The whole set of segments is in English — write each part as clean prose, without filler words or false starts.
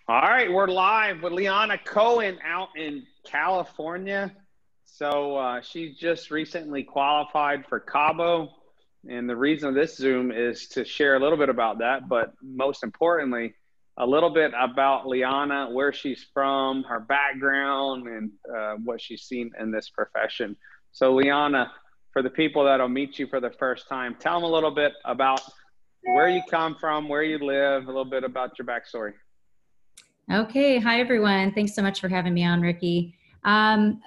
All right, we're live with Liana Cohen out in California. She just recently qualified for Cabo. And the reason of this Zoom is to share a little bit about that, but most importantly, a little bit about Liana, where she's from, her background, and what she's seen in this profession. So Liana, for the people that'll meet you for the first time, tell them a little bit about where you come from, where you live, a little bit about your backstory. Okay. Hi, everyone. Thanks so much for having me on, Ricky.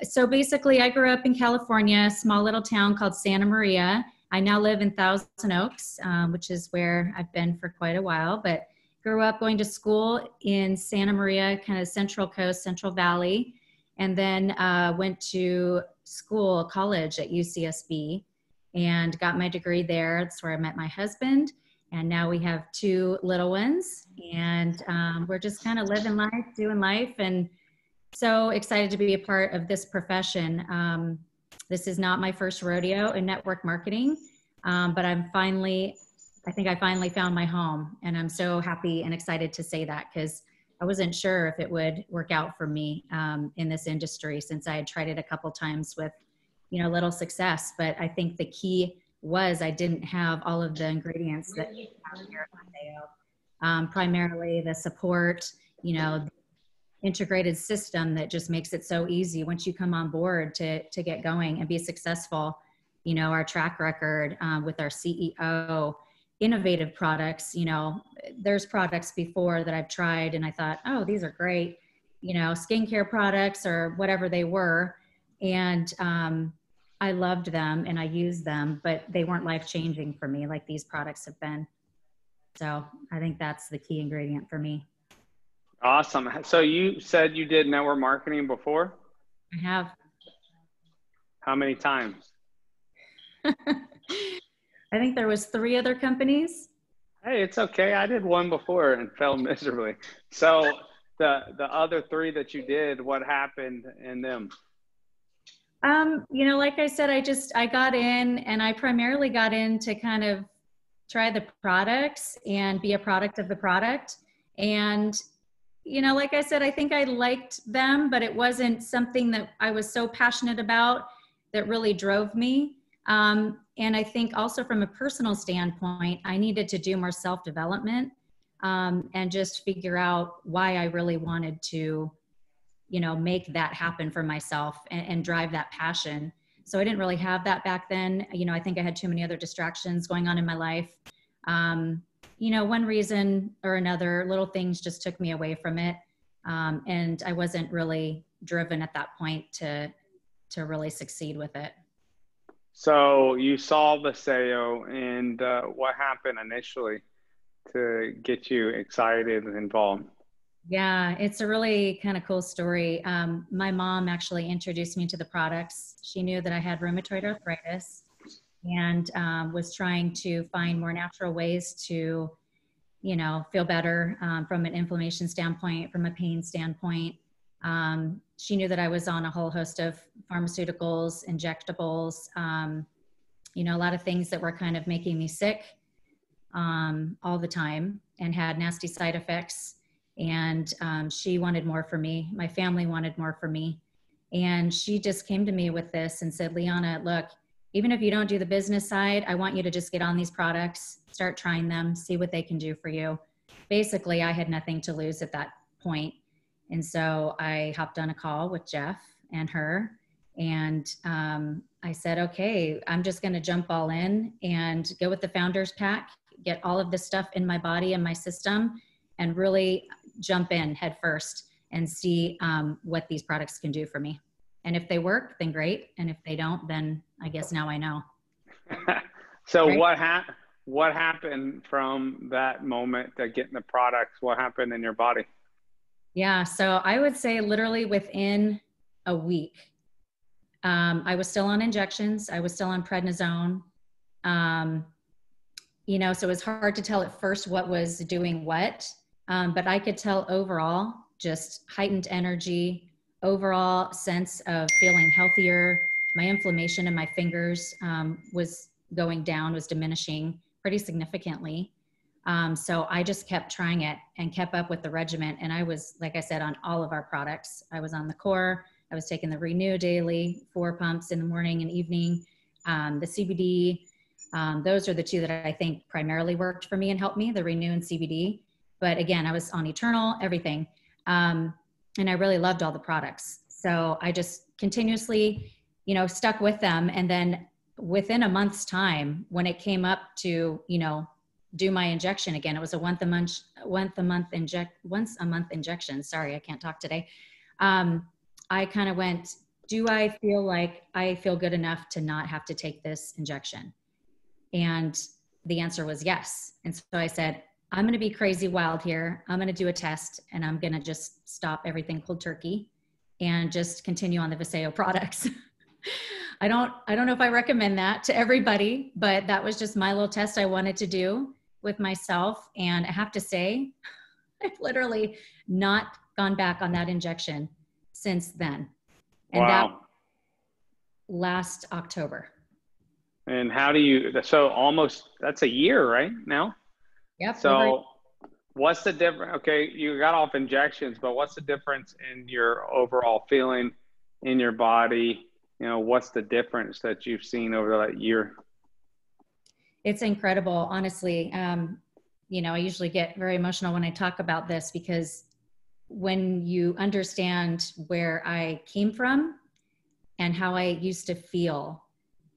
So basically, I grew up in California, a small little town called Santa Maria. I now live in Thousand Oaks, which is where I've been for quite a while, but grew up going to school in Santa Maria, kind of Central Coast, Central Valley, and then went to college at UCSB and got my degree there. That's where I met my husband. And now we have two little ones, and we're just kind of living life, doing life, and so excited to be a part of this profession. This is not my first rodeo in network marketing, but I think I finally found my home, and I'm so happy and excited to say that because I wasn't sure if it would work out for me in this industry since I had tried it a couple times with, little success. But I think the key was I didn't have all of the ingredients that you have here at Mateo. Primarily the support, the integrated system that just makes it so easy once you come on board to get going and be successful. Our track record with our CEO, innovative products, there's products before that I've tried and I thought, oh, these are great, skincare products or whatever they were. And I loved them and I used them, but they weren't life-changing for me like these products have been. So I think that's the key ingredient for me. Awesome. So you said you did network marketing before? I have. How many times? I think there was 3 other companies. Hey, it's okay. I did one before and fell miserably. So the other 3 that you did, what happened in them? Like I said, I got in and I primarily got in to kind of try the products and be a product of the product. And, like I said, I think I liked them, but it wasn't something that I was so passionate about that really drove me. And I think also from a personal standpoint, I needed to do more self-development and just figure out why I really wanted to make that happen for myself and drive that passion. So I didn't really have that back then. I think I had too many other distractions going on in my life. One reason or another, little things just took me away from it. And I wasn't really driven at that point to really succeed with it. So you saw the sale and what happened initially to get you excited and involved? Yeah, it's a really kind of cool story. My mom actually introduced me to the products. She knew that I had rheumatoid arthritis and was trying to find more natural ways to, feel better from an inflammation standpoint, from a pain standpoint. She knew that I was on a whole host of pharmaceuticals, injectables, a lot of things that were kind of making me sick all the time and had nasty side effects. And she wanted more for me. My family wanted more for me. And she just came to me with this and said, Liana, look, even if you don't do the business side, I want you to just get on these products, start trying them, see what they can do for you. Basically, I had nothing to lose at that point. And so I hopped on a call with Jeff and her. And I said, okay, I'm just going to jump all in and go with the founder's pack, get all of this stuff in my body and my system, and really jump in head first and see what these products can do for me. And if they work, then great. And if they don't, then I guess now I know. So right? What happened from that moment to getting the products? What happened in your body? Yeah, so I would say literally within a week, I was still on injections. I was still on prednisone. So it was hard to tell at first what was doing what. But I could tell overall, just heightened energy, overall sense of feeling healthier. My inflammation in my fingers was going down, was diminishing pretty significantly. So I just kept trying it and kept up with the regimen. And I was, like I said, on all of our products. I was on the core. I was taking the Renew daily, 4 pumps in the morning and evening, the CBD. Those are the two that I think primarily worked for me and helped me, the Renew and CBD. But again, I was on Eternal, everything. And I really loved all the products. So I just continuously, stuck with them. And then within a month's time, when it came up to, do my injection again, it was a once a month injection. Sorry, I can't talk today. I kind of went, do I feel like I feel good enough to not have to take this injection? And the answer was yes. And so I said, I'm going to be crazy wild here. I'm going to do a test and I'm going to just stop everything cold turkey and just continue on the Viseo products. I don't know if I recommend that to everybody, but that was just my little test I wanted to do with myself. And I have to say, I've literally not gone back on that injection since then. And Wow. that last October. And how do you, so almost, that's a year, right now? Yep. So what's the difference? Okay, you got off injections, but what's the difference in your overall feeling in your body? What's the difference that you've seen over that year? It's incredible, honestly. I usually get very emotional when I talk about this because when you understand where I came from and how I used to feel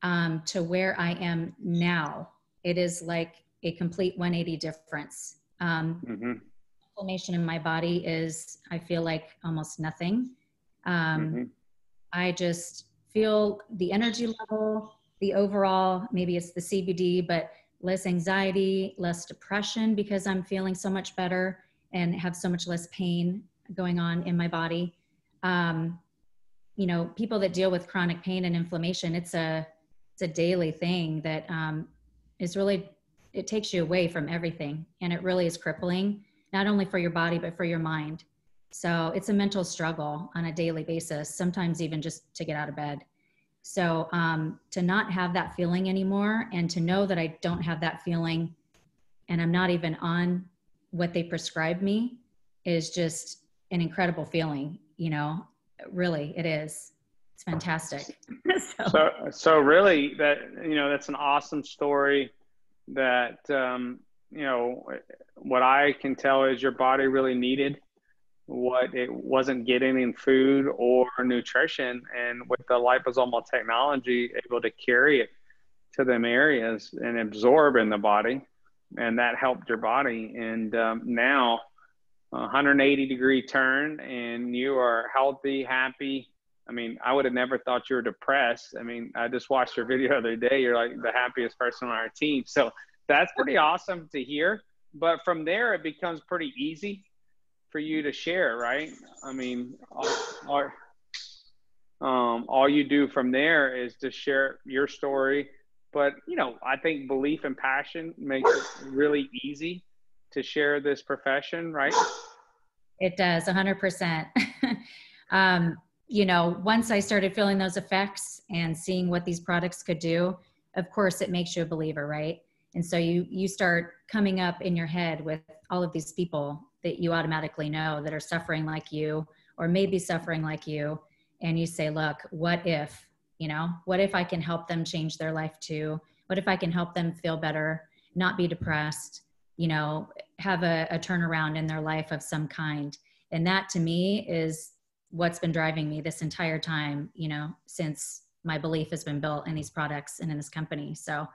to where I am now, it is like a complete 180 difference. Inflammation in my body is, I feel like almost nothing. I just feel the energy level, the overall, maybe it's the CBD, but less anxiety, less depression because I'm feeling so much better and have so much less pain going on in my body. People that deal with chronic pain and inflammation, it's a daily thing that is really, it takes you away from everything. And it really is crippling, not only for your body, but for your mind. So it's a mental struggle on a daily basis, sometimes even just to get out of bed. So to not have that feeling anymore and to know that I don't have that feeling and I'm not even on what they prescribed me is just an incredible feeling, really it is. It's fantastic. So really that's an awesome story that, what I can tell is your body really needed what it wasn't getting in food or nutrition, and with the liposomal technology able to carry it to them areas and absorb in the body, and that helped your body. And now 180 degree turn and you are healthy, happy. I mean, I would have never thought you were depressed. I mean, I just watched your video the other day. You're like the happiest person on our team. So that's pretty awesome to hear. But from there, it becomes pretty easy for you to share, right? I mean, all you do from there is to share your story. But, I think belief and passion makes it really easy to share this profession, right? It does, 100%. Once I started feeling those effects and seeing what these products could do, of course, it makes you a believer, right? And so you start coming up in your head with all of these people that you automatically know that are suffering like you or maybe suffering like you. And you say, look, what if I can help them change their life too? What if I can help them feel better, not be depressed, have a turnaround in their life of some kind? And that to me is what's been driving me this entire time, since my belief has been built in these products and in this company. So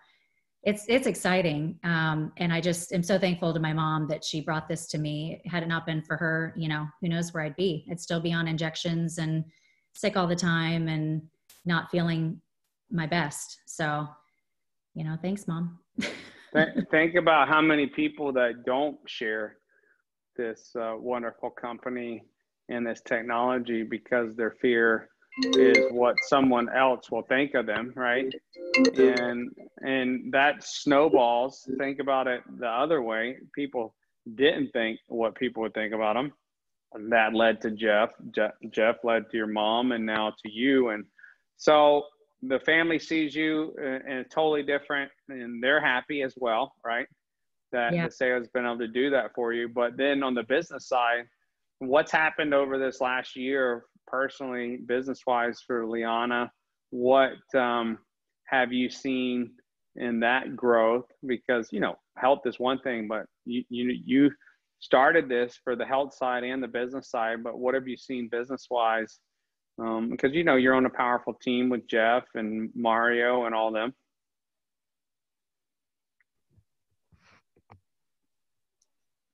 it's exciting. And I just am so thankful to my mom that she brought this to me. Had it not been for her, who knows where I'd be. I'd still be on injections and sick all the time and not feeling my best. So, thanks, Mom. Think about how many people that don't share this wonderful company and this technology because their fear is what someone else will think of them, right? And that snowballs. Think about it the other way. People didn't think what people would think about them. And that led to Jeff. Jeff led to your mom and now to you. And so the family sees you and it's totally different and they're happy as well, right? that Yeah. the sale has been able to do that for you. But then on the business side, what's happened over this last year, personally, business-wise for Liana? What have you seen in that growth? Because, you know, health is one thing, but you started this for the health side and the business side, but what have you seen business-wise? Because, you know, you're on a powerful team with Jeff and Mario and all them.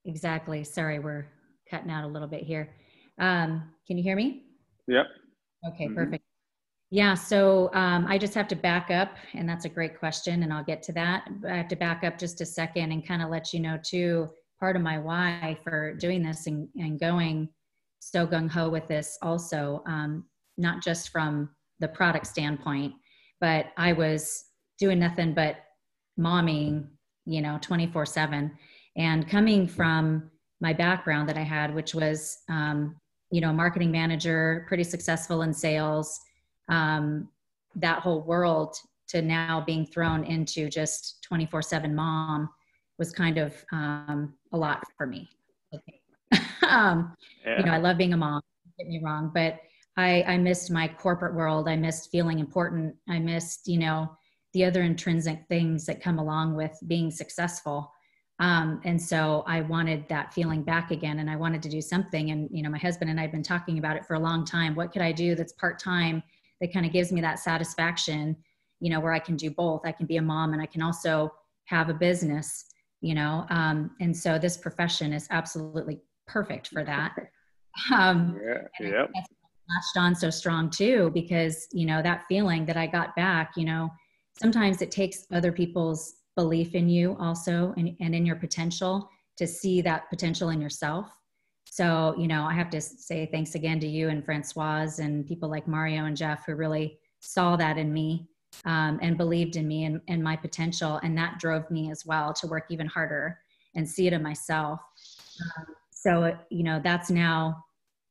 Exactly. Sorry, we're cutting out a little bit here. Can you hear me? Yep. Okay, Mm-hmm. perfect. Yeah, so I just have to back up, and that's a great question, and I'll get to that. I have to back up just a second and kind of let you know, too, part of my why for doing this and going so gung-ho with this also, not just from the product standpoint, but I was doing nothing but momming, you know, 24/7. And coming from my background that I had, which was, you know, marketing manager, pretty successful in sales, that whole world to now being thrown into just 24/7 mom was kind of a lot for me. You know, I love being a mom, don't get me wrong, but I missed my corporate world. I missed feeling important. I missed, you know, the other intrinsic things that come along with being successful. And so I wanted that feeling back again, and I wanted to do something. And, you know, my husband and I had been talking about it for a long time. What could I do that's part-time that kind of gives me that satisfaction, you know, where I can do both. I can be a mom and I can also have a business, you know? And so this profession is absolutely perfect for that. And that's latched on so strong too, because, you know, that feeling that I got back, you know, sometimes it takes other people's belief in you also and in your potential to see that potential in yourself. So, you know, I have to say thanks again to you and Francoise and people like Mario and Jeff who really saw that in me and believed in me and my potential. And that drove me as well to work even harder and see it in myself. So, you know, that's now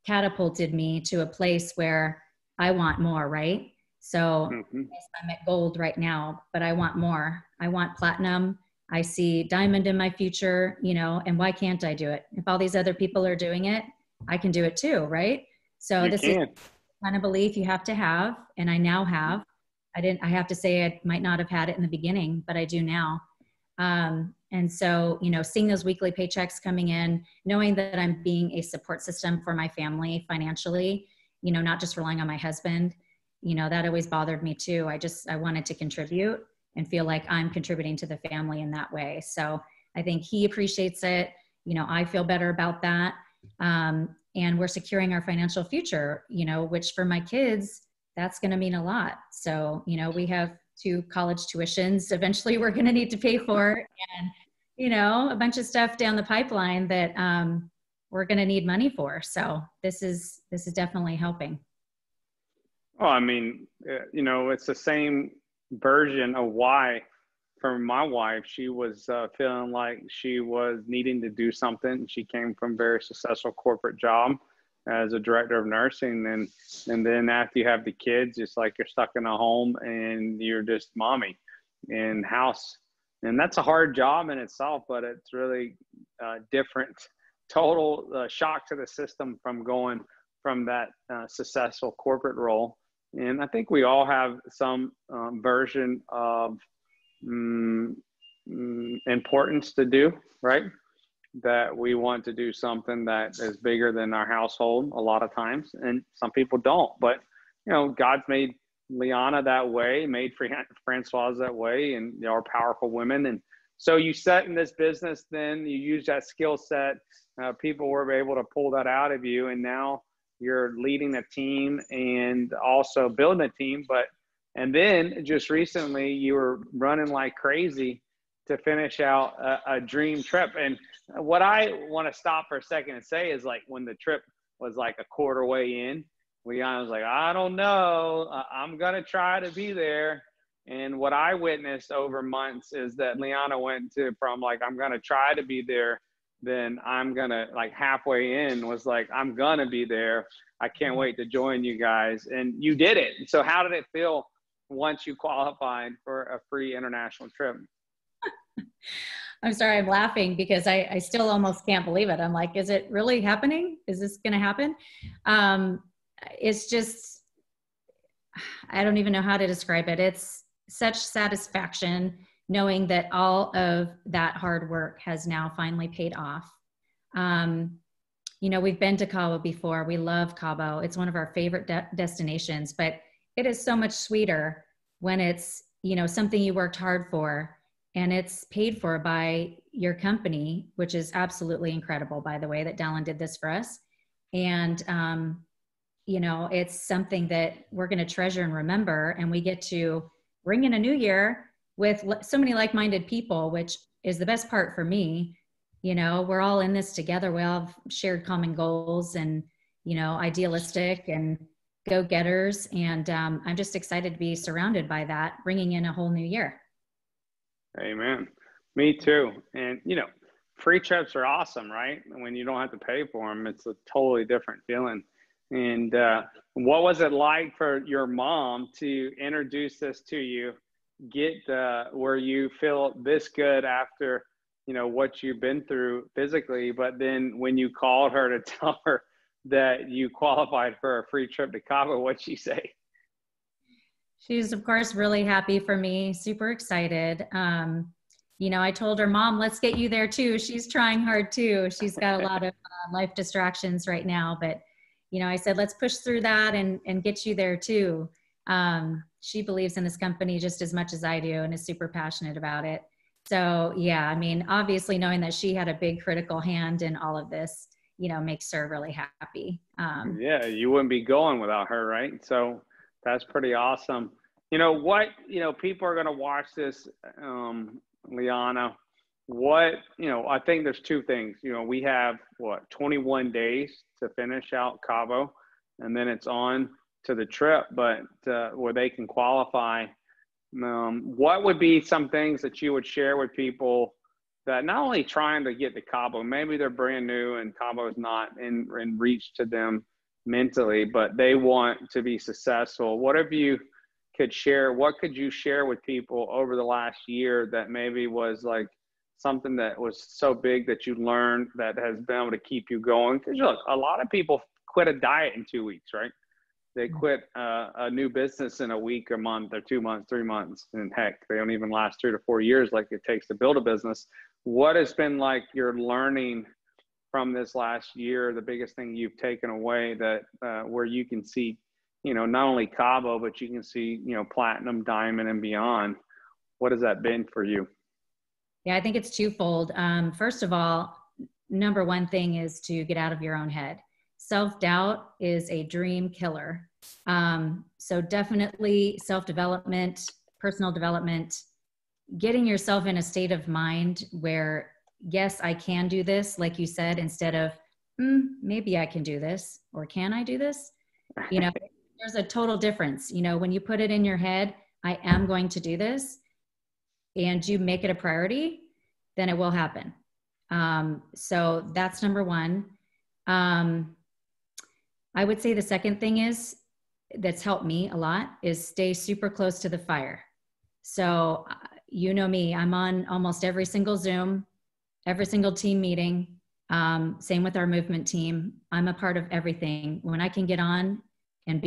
catapulted me to a place where I want more, right? So yes, I'm at gold right now, but I want more. I want platinum. I see diamond in my future, you know, and why can't I do it? If all these other people are doing it, I can do it too, right? So this is the kind of belief you have to have, and I now have. I have to say I might not have had it in the beginning, but I do now. And so, you know, seeing those weekly paychecks coming in, knowing that I'm being a support system for my family financially, you know, not just relying on my husband, you know, that always bothered me too. I wanted to contribute and feel like I'm contributing to the family in that way. So I think he appreciates it. You know, I feel better about that. And we're securing our financial future, you know, which for my kids, that's going to mean a lot. So, you know, we have 2 college tuitions eventually we're going to need to pay for, and, you know, a bunch of stuff down the pipeline that we're going to need money for. So this is definitely helping. Well, I mean, you know, it's the same version of why for my wife. She was feeling like she was needing to do something. She came from a very successful corporate job as a director of nursing. And then after you have the kids, it's like you're stuck in a home and you're just mommy in house. And that's a hard job in itself, but it's really different, total shock to the system from going from that successful corporate role. And I think we all have some version of importance to do, right? That we want to do something that is bigger than our household a lot of times. And some people don't, but you know, God's made Liana that way, made Francoise that way, and they are powerful women. And so you set in this business, then you use that skill set. People were able to pull that out of you. And now you're leading a team and also building a team. And then just recently you were running like crazy to finish out a dream trip. And what I want to stop for a second and say is, like, when the trip was like a quarter way in, Liana was like, I don't know, I'm going to try to be there. And what I witnessed over months is that Liana went from like, I'm going to try to be there, then I'm going to, like, halfway in was like, I'm going to be there. I can't wait to join you guys. And you did it. So how did it feel once you qualified for a free international trip? I'm sorry, I'm laughing because I still almost can't believe it. I'm like, is it really happening? Is this going to happen? It's just, I don't even know how to describe it. It's such satisfaction knowing that all of that hard work has now finally paid off. We've been to Cabo before. We love Cabo. It's one of our favorite destinations, but it is so much sweeter when it's, something you worked hard for and it's paid for by your company, which is absolutely incredible, by the way, that Dallin did this for us. And, it's something that we're going to treasure and remember, and we get to bring in a new year with so many like-minded people, which is the best part for me. We're all in this together. We all have shared common goals and, idealistic and go-getters. And I'm just excited to be surrounded by that, bringing in a whole new year. Amen. Me too. And, free trips are awesome, right? When you don't have to pay for them, it's a totally different feeling. And what was it like for your mom to introduce this to you, get where you feel this good after, what you've been through physically, but then when you called her to tell her that you qualified for a free trip to Cabo, what'd she say? She's, of course, really happy for me, super excited. I told her, Mom, let's get you there too. She's trying hard too. She's got a lot of life distractions right now, but, I said, let's push through that and get you there too. She believes in this company just as much as I do and is super passionate about it. So yeah, obviously knowing that she had a big critical hand in all of this, makes her really happy. Yeah, you wouldn't be going without her, right? So that's pretty awesome. People are going to watch this, Liana. I think there's two things. We have 21 days to finish out Cabo, and then it's on to the trip, but where they can qualify. What would be some things that you would share with people that not only trying to get to Cabo, maybe they're brand new and Cabo is not in reach to them mentally, but they want to be successful? What if you could share, what could you share with people over the last year that maybe was like something that was so big that you learned that has been able to keep you going? Because look, a lot of people quit a diet in 2 weeks, right? They quit a new business in a week, a month, or 2 months, 3 months, and heck, they don't even last 3 to 4 years like it takes to build a business. What has been like your learning from this last year, the biggest thing you've taken away that where you can see, not only Cabo, but you can see, platinum, diamond, and beyond? What has that been for you? Yeah, I think it's twofold. First of all, number one thing is to get out of your own head. Self-doubt is a dream killer. So definitely self-development, personal development, getting yourself in a state of mind where, yes, I can do this, like you said, instead of, maybe I can do this, or can I do this? There's a total difference. When you put it in your head, I am going to do this, and you make it a priority, then it will happen. So that's number one. I would say the second thing is, that's helped me a lot, is stay super close to the fire. So you know me, I'm on almost every single Zoom, every single team meeting. Same with our movement team. I'm a part of everything. When I can get on and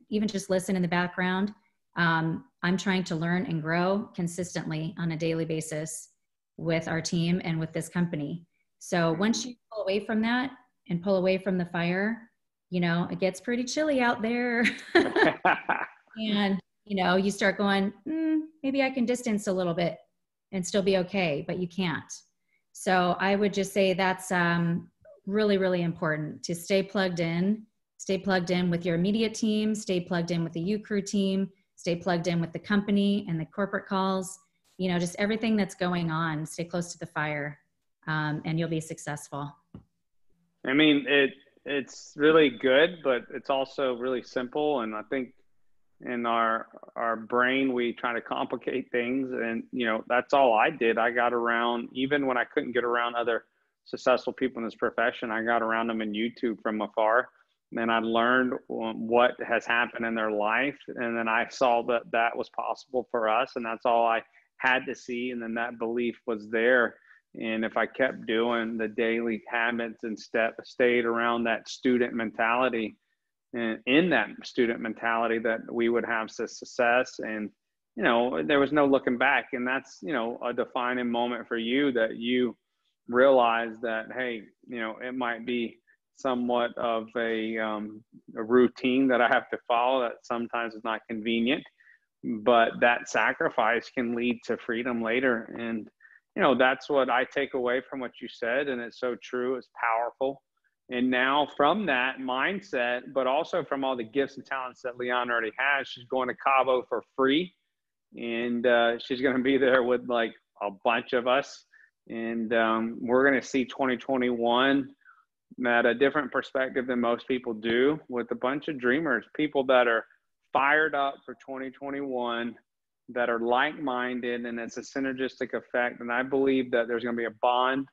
even just listen in the background, I'm trying to learn and grow consistently on a daily basis with our team and with this company. So once you pull away from that and pull away from the fire, it gets pretty chilly out there. And, you start going, maybe I can distance a little bit and still be okay, but you can't. So I would just say that's really, really important to stay plugged in with your immediate team, stay plugged in with the U-Crew team, stay plugged in with the company and the corporate calls, just everything that's going on, stay close to the fire, and you'll be successful. It's really good, but it's also really simple. And I think in our brain, we try to complicate things. And, that's all I did. I got around, even when I couldn't get around other successful people in this profession, I got around them in YouTube from afar. And I learned what has happened in their life. And then I saw that was possible for us. And that's all I had to see. And then that belief was there. And if I kept doing the daily habits and stayed around that student mentality, and in that student mentality, that we would have success. And, you know, there was no looking back. And that's, you know, a defining moment for you, that you realize that, hey, you know, it might be somewhat of a routine that I have to follow that sometimes is not convenient, but that sacrifice can lead to freedom later. And, you know, that's what I take away from what you said. And it's so true. It's powerful. And now from that mindset, but also from all the gifts and talents that Liana already has, she's going to Cabo for free. And she's going to be there with like a bunch of us. And we're going to see 2021 at a different perspective than most people do, with a bunch of dreamers, people that are fired up for 2021, that are like-minded, and it's a synergistic effect. And I believe that there's going to be a bond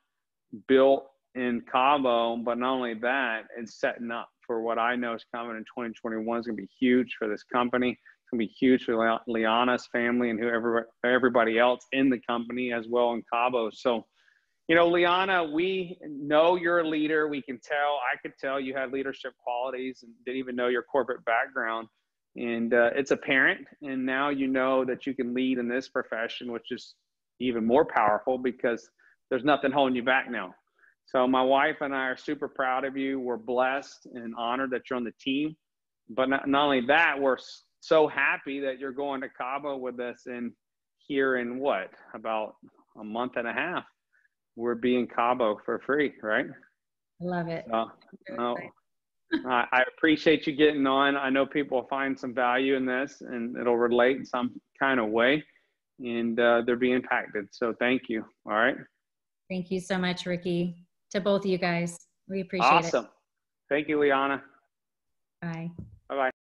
built in Cabo, but not only that, it's setting up for what I know is coming in 2021. Is going to be huge for this company. It's going to be huge for Liana's family and everybody else in the company as well in Cabo. So, you know, Liana, we know you're a leader. We can tell. I could tell you had leadership qualities and didn't even know your corporate background. And it's apparent. And now you know that you can lead in this profession, which is even more powerful because there's nothing holding you back now. So my wife and I are super proud of you. We're blessed and honored that you're on the team. But not only that, we're so happy that you're going to Cabo with us. And here in what, about a month and a half, we're being Cabo for free, right? I love it. So, I appreciate you getting on. I know people will find some value in this and it'll relate in some kind of way, and they'll be impacted. So thank you. All right. Thank you so much, Ricky. To both of you guys. We appreciate it. Awesome. Thank you, Liana. Bye. Bye-bye.